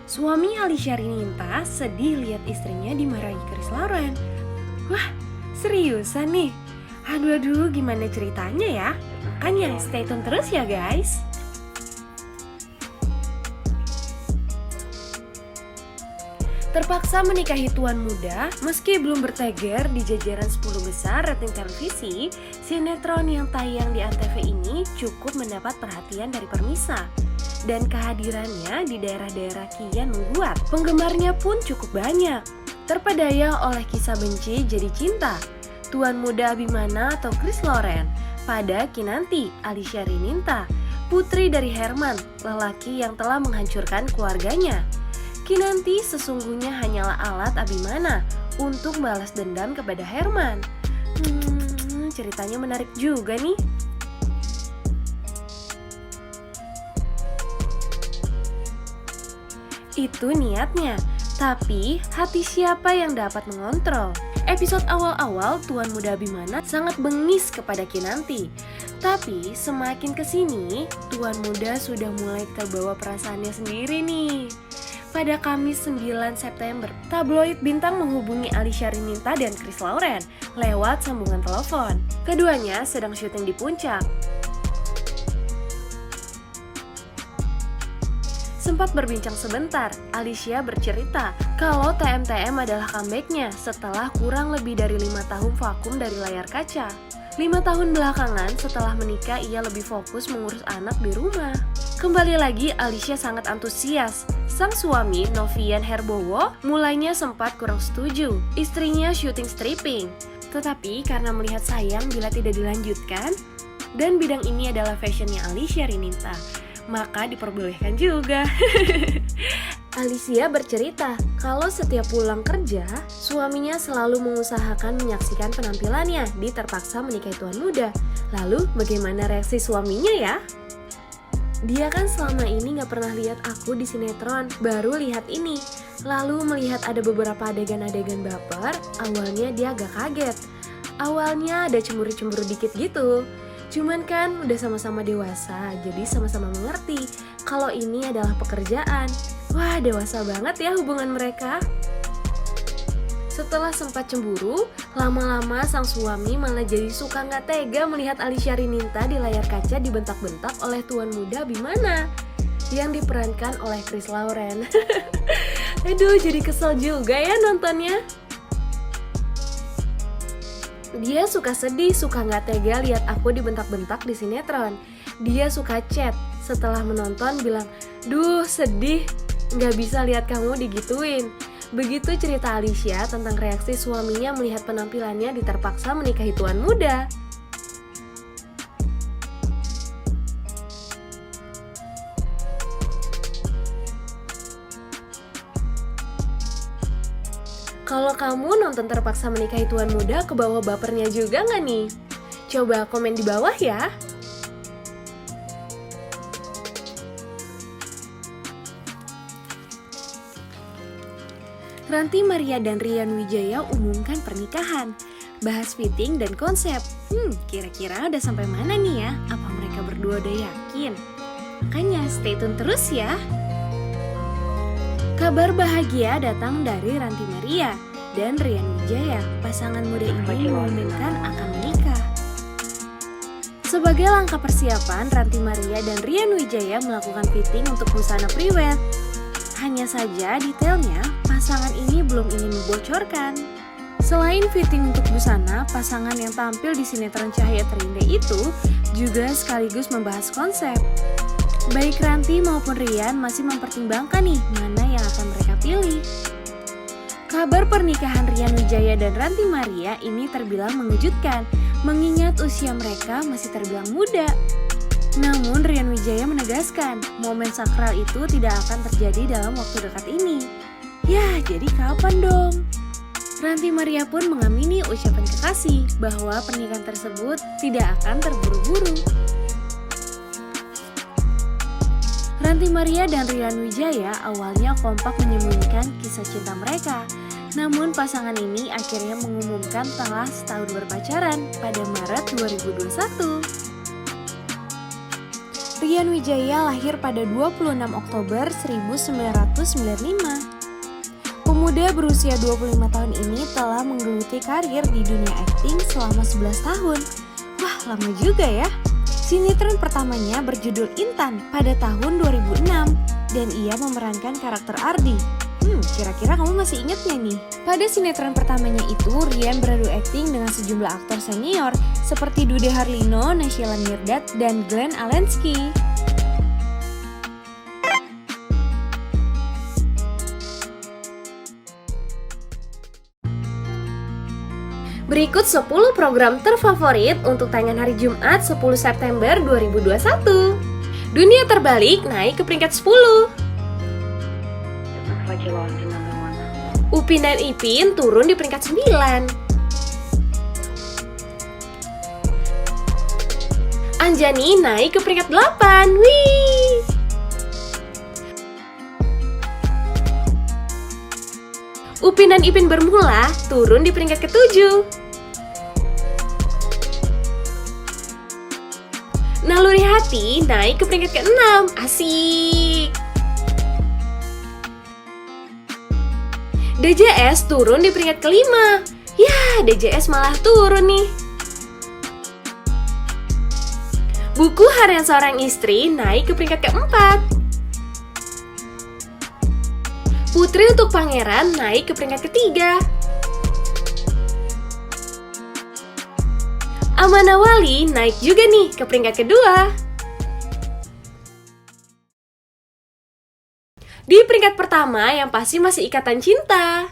Suami Alisha Rininta sedih lihat istrinya dimarahi Chris Lauren. Wah, seriusan nih? Aduh, gimana ceritanya ya? Makanya stay tune terus ya guys. Terpaksa menikahi tuan muda, meski belum bertengger di jajaran 10 besar rating televisi, sinetron yang tayang di Antv ini cukup mendapat perhatian dari permisa. Dan kehadirannya di daerah-daerah kian menguat. Penggemarnya pun cukup banyak. Terpedaya oleh kisah benci jadi cinta, tuan muda Abimana atau Chris Lauren pada Kinanti Alisha Rininta, putri dari Herman, lelaki yang telah menghancurkan keluarganya. Kinanti sesungguhnya hanyalah alat Abimana untuk balas dendam kepada Herman. Ceritanya menarik juga nih. Itu niatnya, tapi hati siapa yang dapat mengontrol? Episode awal-awal tuan muda Abimana sangat bengis kepada Kinanti. Tapi semakin kesini, tuan muda sudah mulai terbawa perasaannya sendiri nih. Pada Kamis 9 September, tabloid Bintang menghubungi Alisha Rininta dan Chris Lauren lewat sambungan telepon. Keduanya sedang syuting di puncak. Sempat berbincang sebentar, Alisha bercerita kalau TM-TM adalah comeback-nya setelah kurang lebih dari 5 tahun vakum dari layar kaca. 5 tahun belakangan setelah menikah, ia lebih fokus mengurus anak di rumah. Kembali lagi, Alisha sangat antusias. Sang suami, Novian Herbowo, mulainya sempat kurang setuju istrinya syuting stripping. Tetapi karena melihat sayang bila tidak dilanjutkan, dan bidang ini adalah fashionnya Alisha Rininta, maka diperbolehkan juga. Alicia bercerita kalau setiap pulang kerja, suaminya selalu mengusahakan menyaksikan penampilannya di Terpaksa Menikahi Tuan Muda. Lalu bagaimana reaksi suaminya ya? Dia kan selama ini gak pernah lihat aku di sinetron, baru lihat ini. Lalu melihat ada beberapa adegan-adegan baper, awalnya dia agak kaget. Awalnya ada cemburu-cemburu dikit gitu. Cuman kan udah sama-sama dewasa, jadi sama-sama mengerti kalau ini adalah pekerjaan. Wah, dewasa banget ya hubungan mereka. Setelah sempat cemburu, lama-lama sang suami malah jadi suka gak tega melihat Alisha Rininta di layar kaca dibentak-bentak oleh tuan muda Abimana yang diperankan oleh Chris Lauren. Aduh, jadi kesel juga ya nontonnya. Dia suka sedih, suka gak tega lihat aku dibentak-bentak di sinetron. Dia suka chat setelah menonton bilang, "Duh, sedih, gak bisa lihat kamu digituin." Begitu cerita Alisha tentang reaksi suaminya melihat penampilannya di Terpaksa Menikahi Tuan Muda. Kalau kamu nonton Terpaksa Menikahi Tuan Muda, kebawa bapernya juga nggak nih? Coba komen di bawah ya. Ranti Maria dan Rian Wijaya umumkan pernikahan. Bahas fitting dan konsep. Kira-kira udah sampai mana nih ya? Apa mereka berdua udah yakin? Makanya stay tune terus ya. Kabar bahagia datang dari Ranti Maria dan Rian Wijaya. Pasangan muda ini mengumumkan akan menikah. Sebagai langkah persiapan, Ranti Maria dan Rian Wijaya melakukan fitting untuk busana priwed. Hanya saja detailnya, pasangan ini belum ingin membocorkan. Selain fitting untuk busana, pasangan yang tampil di sinetron Cahaya Terindah itu juga sekaligus membahas konsep. Baik Ranti maupun Rian masih mempertimbangkan nih mana yang akan mereka pilih. Kabar pernikahan Rian Wijaya dan Ranti Maria ini terbilang mengejutkan, mengingat usia mereka masih terbilang muda. Namun Rian Wijaya menegaskan, momen sakral itu tidak akan terjadi dalam waktu dekat ini. Ya, jadi kapan dong? Ranti Maria pun mengamini ucapan kekasih bahwa pernikahan tersebut tidak akan terburu-buru. Ranti Maria dan Rian Wijaya awalnya kompak menyembunyikan kisah cinta mereka. Namun pasangan ini akhirnya mengumumkan telah setahun berpacaran pada Maret 2021. Rian Wijaya lahir pada 26 Oktober 1995. Pemuda berusia 25 tahun ini telah menggeluti karir di dunia akting selama 11 tahun. Wah, lama juga ya. Sinetron pertamanya berjudul Intan pada tahun 2006 dan ia memerankan karakter Ardi. Kira-kira kamu masih ingat gak nih? Pada sinetron pertamanya itu, Rian beradu akting dengan sejumlah aktor senior seperti Dude Harlino, Naysila Mirdad, dan Glenn Alensky. Berikut 10 program terfavorit untuk tayangan hari Jumat 10 September 2021. Dunia Terbalik naik ke peringkat 10. Upin dan Ipin turun di peringkat 9. Anjani naik ke peringkat 8. Wih! Upin dan Ipin Bermula turun di peringkat ke-7. Naluri Hati naik ke peringkat ke-6. Asik! DJS turun di peringkat ke-5. Ya, DJS malah turun nih. Buku Harian Seorang Istri naik ke peringkat ke-4. Putri Untuk Pangeran naik ke peringkat ke-3. Amanah Wali naik juga nih ke peringkat ke-2. Di peringkat pertama yang pasti masih Ikatan Cinta.